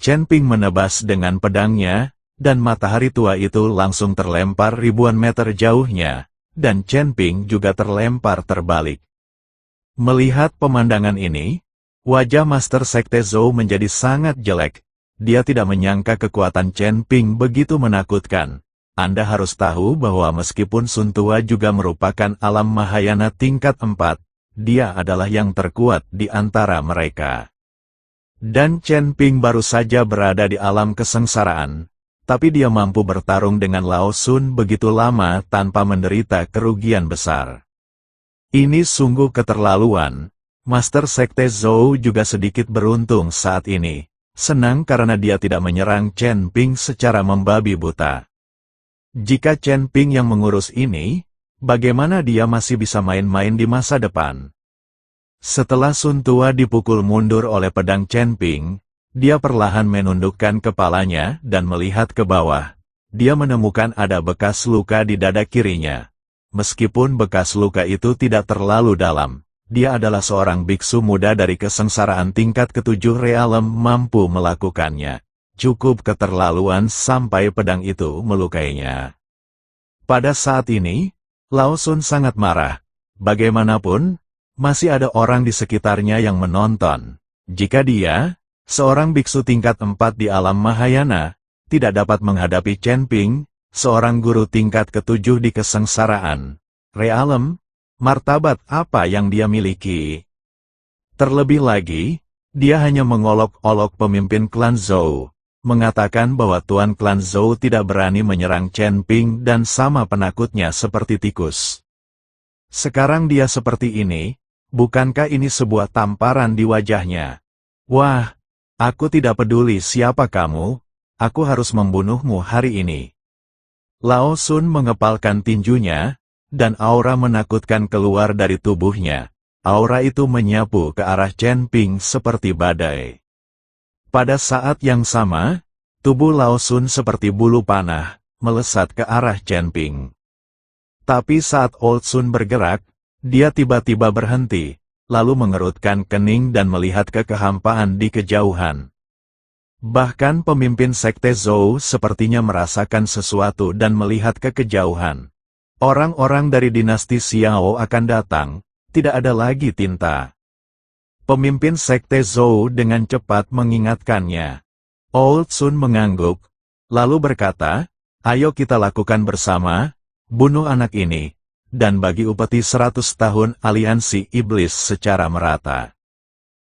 Chen Ping menebas dengan pedangnya, dan matahari tua itu langsung terlempar ribuan meter jauhnya, dan Chen Ping juga terlempar terbalik. Melihat pemandangan ini, wajah Master Sekte Zhou menjadi sangat jelek. Dia tidak menyangka kekuatan Chen Ping begitu menakutkan. Anda harus tahu bahwa meskipun Sun Tua juga merupakan alam Mahayana tingkat 4, dia adalah yang terkuat di antara mereka. Dan Chen Ping baru saja berada di alam kesengsaraan, tapi dia mampu bertarung dengan Lao Sun begitu lama tanpa menderita kerugian besar. Ini sungguh keterlaluan. Master Sekte Zhou juga sedikit beruntung saat ini. Senang karena dia tidak menyerang Chen Ping secara membabi buta. Jika Chen Ping yang mengurus ini, bagaimana dia masih bisa main-main di masa depan? Setelah Sun Tua dipukul mundur oleh pedang Chen Ping, dia perlahan menundukkan kepalanya dan melihat ke bawah. Dia menemukan ada bekas luka di dada kirinya. Meskipun bekas luka itu tidak terlalu dalam, dia adalah seorang biksu muda dari kesengsaraan tingkat ke-7 realem mampu melakukannya. Cukup keterlaluan sampai pedang itu melukainya. Pada saat ini, Lao Sun sangat marah. Bagaimanapun, masih ada orang di sekitarnya yang menonton. Jika dia, seorang biksu tingkat 4 di alam Mahayana, tidak dapat menghadapi Chen Ping, seorang guru tingkat ke-7 di kesengsaraan realem, martabat apa yang dia miliki? Terlebih lagi, dia hanya mengolok-olok pemimpin klan Zhou, mengatakan bahwa tuan klan Zhou tidak berani menyerang Chen Ping dan sama penakutnya seperti tikus. Sekarang dia seperti ini, bukankah ini sebuah tamparan di wajahnya? Wah, aku tidak peduli siapa kamu, aku harus membunuhmu hari ini. Lao Sun mengepalkan tinjunya, dan aura menakutkan keluar dari tubuhnya. Aura itu menyapu ke arah Chen Ping seperti badai. Pada saat yang sama, tubuh Lao Sun seperti bulu panah, melesat ke arah Chen Ping. Tapi saat Old Sun bergerak, dia tiba-tiba berhenti, lalu mengerutkan kening dan melihat ke kehampaan di kejauhan. Bahkan pemimpin Sekte Zhou sepertinya merasakan sesuatu dan melihat ke kejauhan. Orang-orang dari dinasti Xiao akan datang, tidak ada lagi tinta. Pemimpin Sekte Zhou dengan cepat mengingatkannya. Old Sun mengangguk, lalu berkata, ayo kita lakukan bersama, bunuh anak ini, dan bagi upeti 100 tahun aliansi iblis secara merata.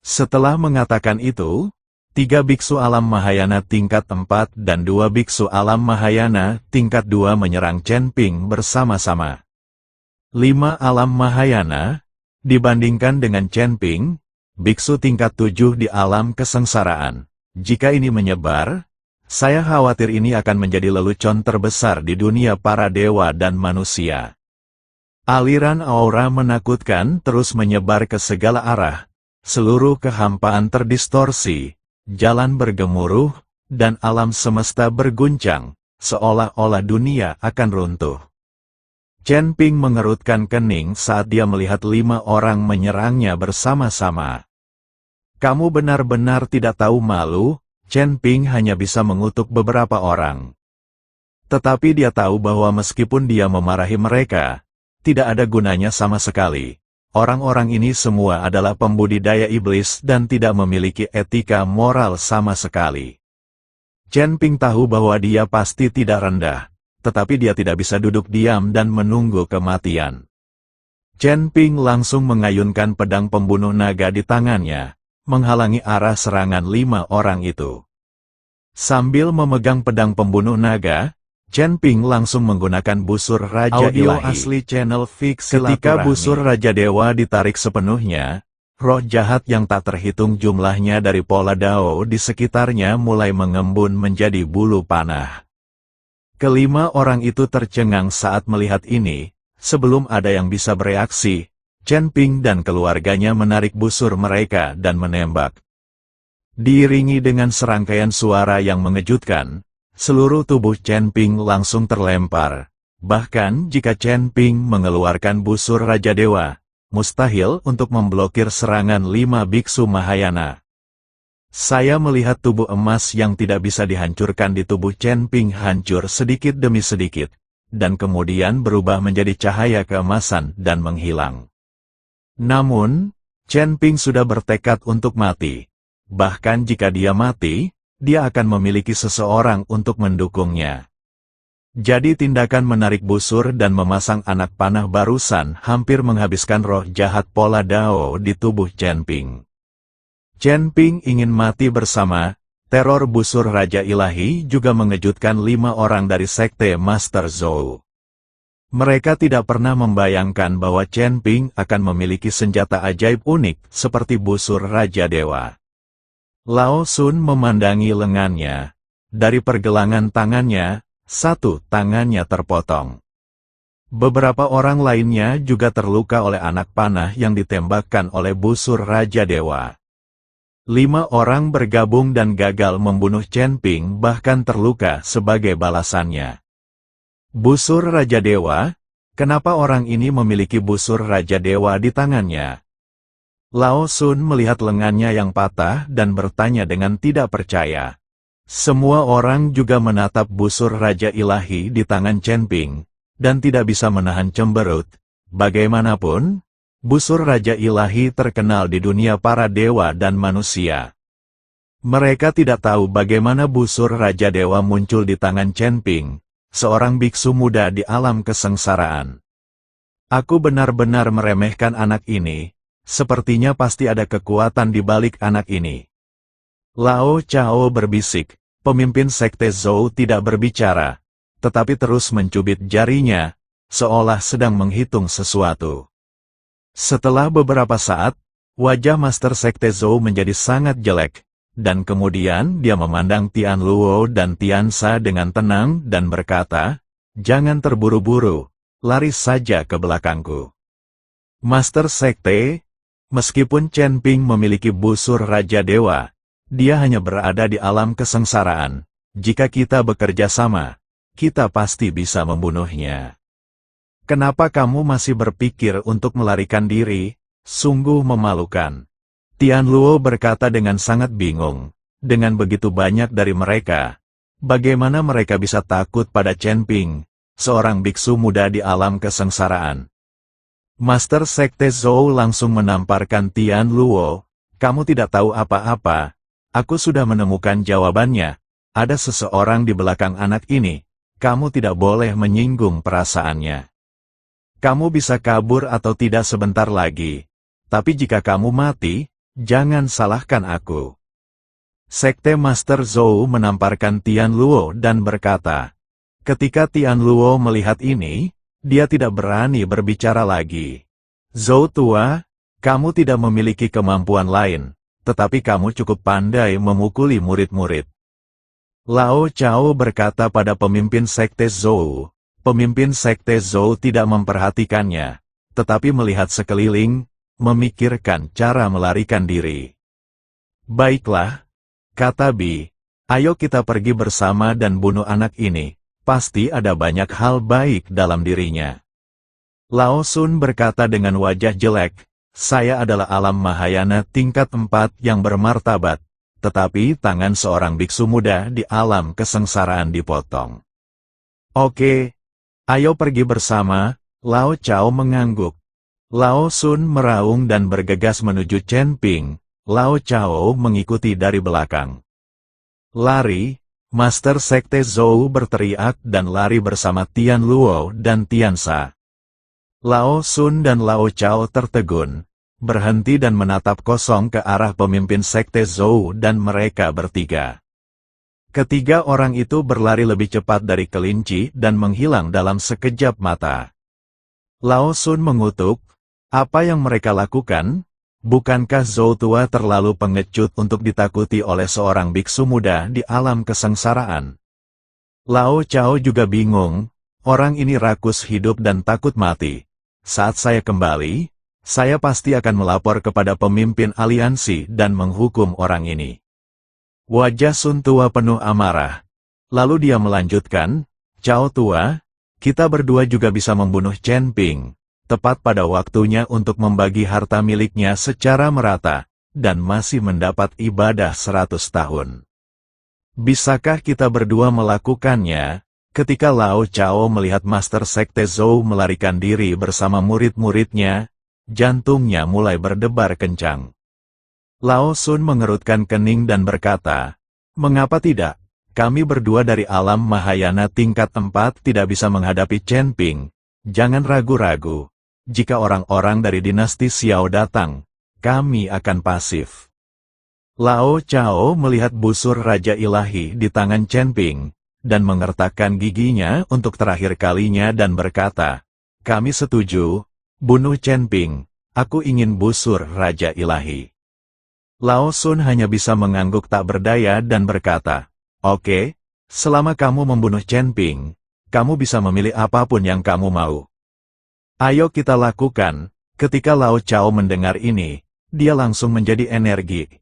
Setelah mengatakan itu, 3 biksu alam Mahayana tingkat 4 dan 2 biksu alam Mahayana tingkat 2 menyerang Chen Ping bersama-sama. 5 alam Mahayana, dibandingkan dengan Chen Ping, biksu tingkat 7 di alam kesengsaraan. Jika ini menyebar, saya khawatir ini akan menjadi lelucon terbesar di dunia para dewa dan manusia. Aliran aura menakutkan terus menyebar ke segala arah. Seluruh kehampaan terdistorsi, jalan bergemuruh, dan alam semesta berguncang, seolah-olah dunia akan runtuh. Chen Ping mengerutkan kening saat dia melihat 5 orang menyerangnya bersama-sama. Kamu benar-benar tidak tahu malu. Chen Ping hanya bisa mengutuk beberapa orang. Tetapi dia tahu bahwa meskipun dia memarahi mereka, tidak ada gunanya sama sekali. Orang-orang ini semua adalah pembudidaya iblis dan tidak memiliki etika moral sama sekali. Chen Ping tahu bahwa dia pasti tidak rendah, tetapi dia tidak bisa duduk diam dan menunggu kematian. Chen Ping langsung mengayunkan pedang pembunuh naga di tangannya, menghalangi arah serangan 5 orang itu. Sambil memegang pedang pembunuh naga, Chen Ping langsung menggunakan busur Raja Audio Ilahi. asli channel Fix Ketika Silaturahmi. busur Raja Dewa ditarik sepenuhnya, roh jahat yang tak terhitung jumlahnya dari pola Dao di sekitarnya mulai mengembun menjadi bulu panah. Kelima orang itu tercengang saat melihat ini. Sebelum ada yang bisa bereaksi, Chen Ping dan keluarganya menarik busur mereka dan menembak. Diiringi dengan serangkaian suara yang mengejutkan, seluruh tubuh Chen Ping langsung terlempar. Bahkan jika Chen Ping mengeluarkan busur Raja Dewa, mustahil untuk memblokir serangan 5 biksu Mahayana. Saya melihat tubuh emas yang tidak bisa dihancurkan di tubuh Chen Ping hancur sedikit demi sedikit, dan kemudian berubah menjadi cahaya keemasan dan menghilang. Namun, Chen Ping sudah bertekad untuk mati. Bahkan jika dia mati, dia akan memiliki seseorang untuk mendukungnya. Jadi tindakan menarik busur dan memasang anak panah barusan hampir menghabiskan roh jahat Pola Dao di tubuh Chen Ping. Chen Ping ingin mati bersama. Teror busur Raja Ilahi juga mengejutkan 5 orang dari sekte Master Zhou. Mereka tidak pernah membayangkan bahwa Chen Ping akan memiliki senjata ajaib unik seperti busur Raja Dewa. Lao Sun memandangi lengannya. Dari pergelangan tangannya, satu tangannya terpotong. Beberapa orang lainnya juga terluka oleh anak panah yang ditembakkan oleh busur Raja Dewa. 5 orang bergabung dan gagal membunuh Chen Ping bahkan terluka sebagai balasannya. Busur Raja Dewa? Kenapa orang ini memiliki busur Raja Dewa di tangannya? Lao Sun melihat lengannya yang patah dan bertanya dengan tidak percaya. Semua orang juga menatap busur Raja Ilahi di tangan Chen Ping, dan tidak bisa menahan cemberut. Bagaimanapun, busur Raja Ilahi terkenal di dunia para dewa dan manusia. Mereka tidak tahu bagaimana busur Raja Dewa muncul di tangan Chen Ping, seorang biksu muda di alam kesengsaraan. Aku benar-benar meremehkan anak ini, sepertinya pasti ada kekuatan di balik anak ini. Lao Chao berbisik, pemimpin sekte Zhou tidak berbicara, tetapi terus mencubit jarinya, seolah sedang menghitung sesuatu. Setelah beberapa saat, wajah Master Sekte Zhou menjadi sangat jelek, dan kemudian dia memandang Tian Luo dan Tian Sa dengan tenang dan berkata, "Jangan terburu-buru, lari saja ke belakangku." Master Sekte, meskipun Chen Ping memiliki busur Raja Dewa, dia hanya berada di alam kesengsaraan. Jika kita bekerja sama, kita pasti bisa membunuhnya. Kenapa kamu masih berpikir untuk melarikan diri? Sungguh memalukan. Tian Luo berkata dengan sangat bingung. Dengan begitu banyak dari mereka, bagaimana mereka bisa takut pada Chen Ping, seorang biksu muda di alam kesengsaraan? Master Sekte Zhou langsung menamparkan Tian Luo. Kamu tidak tahu apa-apa. Aku sudah menemukan jawabannya. Ada seseorang di belakang anak ini. Kamu tidak boleh menyinggung perasaannya. Kamu bisa kabur atau tidak sebentar lagi. Tapi jika kamu mati, jangan salahkan aku. Sekte Master Zhou menamparkan Tian Luo dan berkata. Ketika Tian Luo melihat ini, dia tidak berani berbicara lagi. Zhou tua, kamu tidak memiliki kemampuan lain, tetapi kamu cukup pandai memukuli murid-murid. Lao Chao berkata pada pemimpin Sekte Zhou. Pemimpin Sekte Zhou tidak memperhatikannya, tetapi melihat sekeliling, memikirkan cara melarikan diri. Baiklah, kata Bi, ayo kita pergi bersama dan bunuh anak ini, pasti ada banyak hal baik dalam dirinya. Lao Sun berkata dengan wajah jelek, saya adalah alam Mahayana tingkat 4 yang bermartabat, tetapi tangan seorang biksu muda di alam kesengsaraan dipotong. Oke. Ayo pergi bersama, Lao Chao mengangguk. Lao Sun meraung dan bergegas menuju Chen Ping, Lao Chao mengikuti dari belakang. Lari, Master Sekte Zhou berteriak dan lari bersama Tian Luo dan Tian Sa. Lao Sun dan Lao Chao tertegun, berhenti dan menatap kosong ke arah pemimpin Sekte Zhou dan mereka bertiga. Ketiga orang itu berlari lebih cepat dari kelinci dan menghilang dalam sekejap mata. Lao Sun mengutuk, apa yang mereka lakukan? Bukankah Zhou tua terlalu pengecut untuk ditakuti oleh seorang biksu muda di alam kesengsaraan? Lao Chao juga bingung, orang ini rakus hidup dan takut mati. Saat saya kembali, saya pasti akan melapor kepada pemimpin aliansi dan menghukum orang ini. Wajah Sun tua penuh amarah. Lalu dia melanjutkan, Chao tua, kita berdua juga bisa membunuh Chen Ping. Tepat pada waktunya untuk membagi harta miliknya secara merata. dan masih mendapat ibadah 100 tahun. Bisakah kita berdua melakukannya? Ketika Lao Chao melihat Master Sekte Zhou melarikan diri bersama murid-muridnya, jantungnya mulai berdebar kencang. Lao Sun mengerutkan kening dan berkata, "Mengapa tidak? Kami berdua dari alam Mahayana tingkat 4 tidak bisa menghadapi Chen Ping. Jangan ragu-ragu. Jika orang-orang dari dinasti Xiao datang, kami akan pasif." Lao Chao melihat busur Raja Ilahi di tangan Chen Ping, dan mengertakkan giginya untuk terakhir kalinya dan berkata, "Kami setuju, bunuh Chen Ping, aku ingin busur Raja Ilahi." Lao Sun hanya bisa mengangguk tak berdaya dan berkata, "Oke, selama kamu membunuh Chen Ping, kamu bisa memilih apapun yang kamu mau. Ayo kita lakukan." Ketika Lao Chao mendengar ini, dia langsung menjadi energi.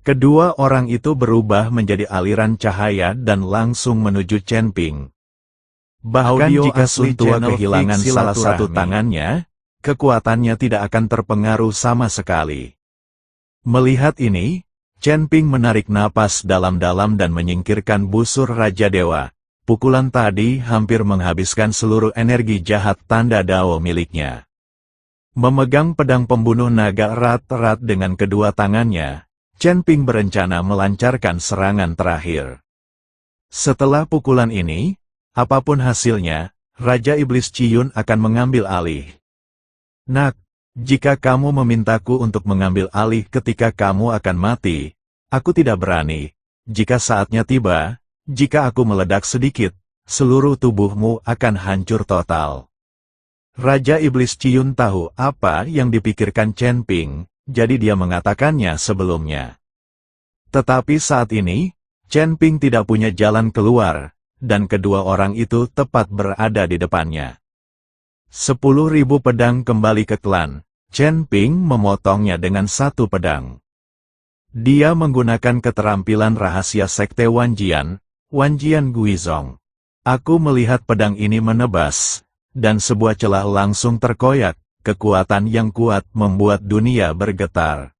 Kedua orang itu berubah menjadi aliran cahaya dan langsung menuju Chen Ping. Bahkan jika Sun Tua kehilangan salah satu tangannya, kekuatannya tidak akan terpengaruh sama sekali. Melihat ini, Chen Ping menarik napas dalam-dalam dan menyingkirkan busur Raja Dewa. Pukulan tadi hampir menghabiskan seluruh energi jahat tanda Dao miliknya. Memegang pedang pembunuh naga erat-erat dengan kedua tangannya, Chen Ping berencana melancarkan serangan terakhir. Setelah pukulan ini, apapun hasilnya, Raja Iblis Ciyun akan mengambil alih. "Nak, jika kamu memintaku untuk mengambil alih ketika kamu akan mati, aku tidak berani. Jika saatnya tiba, jika aku meledak sedikit, seluruh tubuhmu akan hancur total." Raja Iblis Ciyun tahu apa yang dipikirkan Chen Ping, jadi dia mengatakannya sebelumnya. Tetapi saat ini, Chen Ping tidak punya jalan keluar, dan kedua orang itu tepat berada di depannya. 10.000 pedang kembali ke klan. Chen Ping memotongnya dengan satu pedang. Dia menggunakan keterampilan rahasia Sekte Wanjian, Wanjian Guizhong. Aku melihat pedang ini menebas, dan sebuah celah langsung terkoyak. Kekuatan yang kuat membuat dunia bergetar.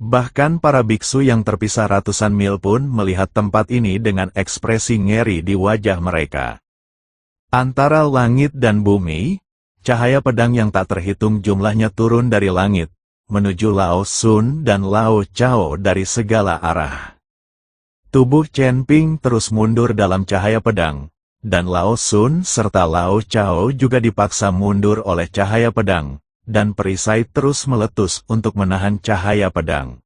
Bahkan para biksu yang terpisah ratusan mil pun melihat tempat ini dengan ekspresi ngeri di wajah mereka. Antara langit dan bumi, cahaya pedang yang tak terhitung jumlahnya turun dari langit, menuju Lao Sun dan Lao Chao dari segala arah. Tubuh Chen Ping terus mundur dalam cahaya pedang, dan Lao Sun serta Lao Chao juga dipaksa mundur oleh cahaya pedang, dan perisai terus meletus untuk menahan cahaya pedang.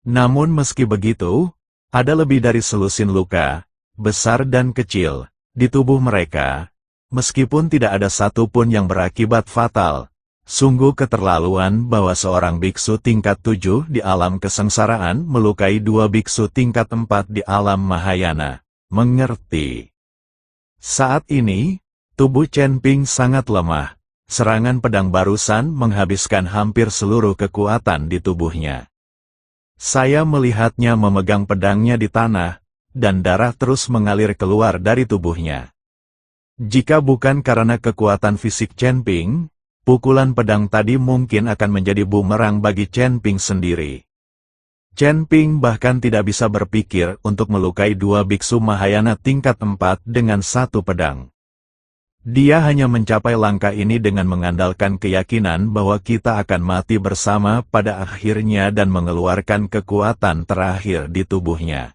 Namun meski begitu, ada lebih dari selusin luka, besar dan kecil, di tubuh mereka, meskipun tidak ada satupun yang berakibat fatal. Sungguh keterlaluan bahwa seorang biksu tingkat 7 di alam kesengsaraan melukai dua biksu tingkat 4 di alam Mahayana. Mengerti? Saat ini, tubuh Chen Ping sangat lemah. Serangan pedang barusan menghabiskan hampir seluruh kekuatan di tubuhnya. Saya melihatnya memegang pedangnya di tanah, dan darah terus mengalir keluar dari tubuhnya. Jika bukan karena kekuatan fisik Chen Ping, pukulan pedang tadi mungkin akan menjadi bumerang bagi Chen Ping sendiri. Chen Ping bahkan tidak bisa berpikir untuk melukai dua biksu Mahayana tingkat 4 dengan satu pedang. Dia hanya mencapai langkah ini dengan mengandalkan keyakinan bahwa kita akan mati bersama pada akhirnya dan mengeluarkan kekuatan terakhir di tubuhnya.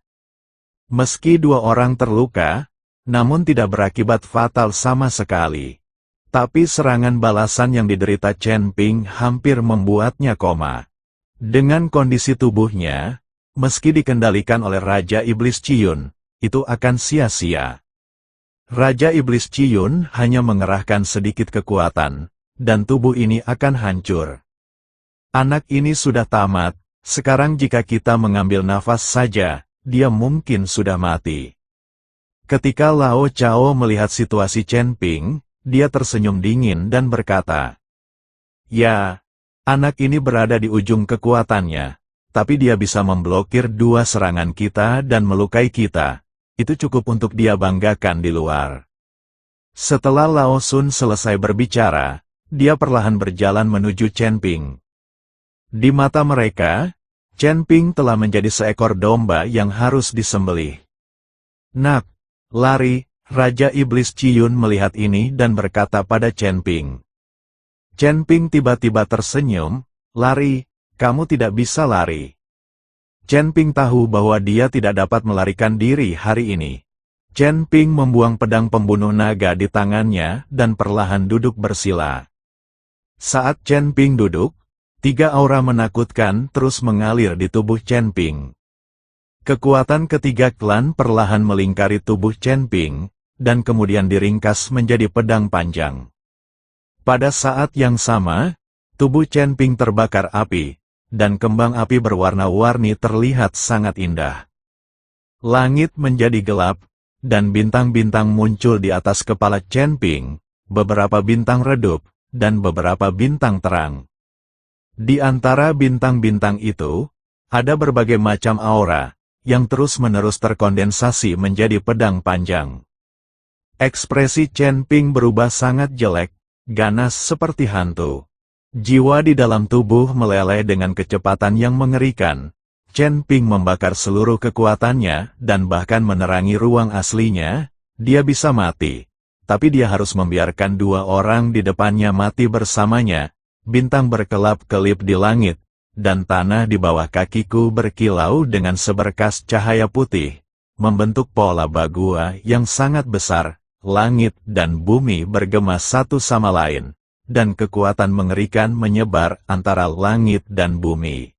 Meski dua orang terluka, namun tidak berakibat fatal sama sekali. Tapi serangan balasan yang diderita Chen Ping hampir membuatnya koma. Dengan kondisi tubuhnya, meski dikendalikan oleh Raja Iblis Ciyun, itu akan sia-sia. Raja Iblis Ciyun hanya mengerahkan sedikit kekuatan, dan tubuh ini akan hancur. Anak ini sudah tamat, sekarang jika kita mengambil nafas saja, dia mungkin sudah mati. Ketika Lao Chao melihat situasi Chen Ping, dia tersenyum dingin dan berkata, "Ya, anak ini berada di ujung kekuatannya, tapi dia bisa memblokir dua serangan kita dan melukai kita. Itu cukup untuk dia banggakan di luar." Setelah Lao Sun selesai berbicara, dia perlahan berjalan menuju Chen Ping. Di mata mereka, Chen Ping telah menjadi seekor domba yang harus disembelih. Nak, lari, Raja Iblis Ciyun melihat ini dan berkata pada Chen Ping. Chen Ping tiba-tiba tersenyum, lari, kamu tidak bisa lari. Chen Ping tahu bahwa dia tidak dapat melarikan diri hari ini. Chen Ping membuang pedang pembunuh naga di tangannya dan perlahan duduk bersila. Saat Chen Ping duduk, 3 aura menakutkan terus mengalir di tubuh Chen Ping. Kekuatan ketiga klan perlahan melingkari tubuh Chen Ping, dan kemudian diringkas menjadi pedang panjang. Pada saat yang sama, tubuh Chen Ping terbakar api, dan kembang api berwarna-warni terlihat sangat indah. Langit menjadi gelap, dan bintang-bintang muncul di atas kepala Chen Ping, beberapa bintang redup, dan beberapa bintang terang. Di antara bintang-bintang itu, ada berbagai macam aura, yang terus-menerus terkondensasi menjadi pedang panjang. Ekspresi Chen Ping berubah sangat jelek, ganas seperti hantu. Jiwa di dalam tubuh meleleh dengan kecepatan yang mengerikan. Chen Ping membakar seluruh kekuatannya dan bahkan menerangi ruang aslinya. Dia bisa mati, tapi dia harus membiarkan 2 orang di depannya mati bersamanya. Bintang berkelap-kelip di langit, dan tanah di bawah kakiku berkilau dengan seberkas cahaya putih, membentuk pola bagua yang sangat besar. Langit dan bumi bergema satu sama lain, dan kekuatan mengerikan menyebar antara langit dan bumi.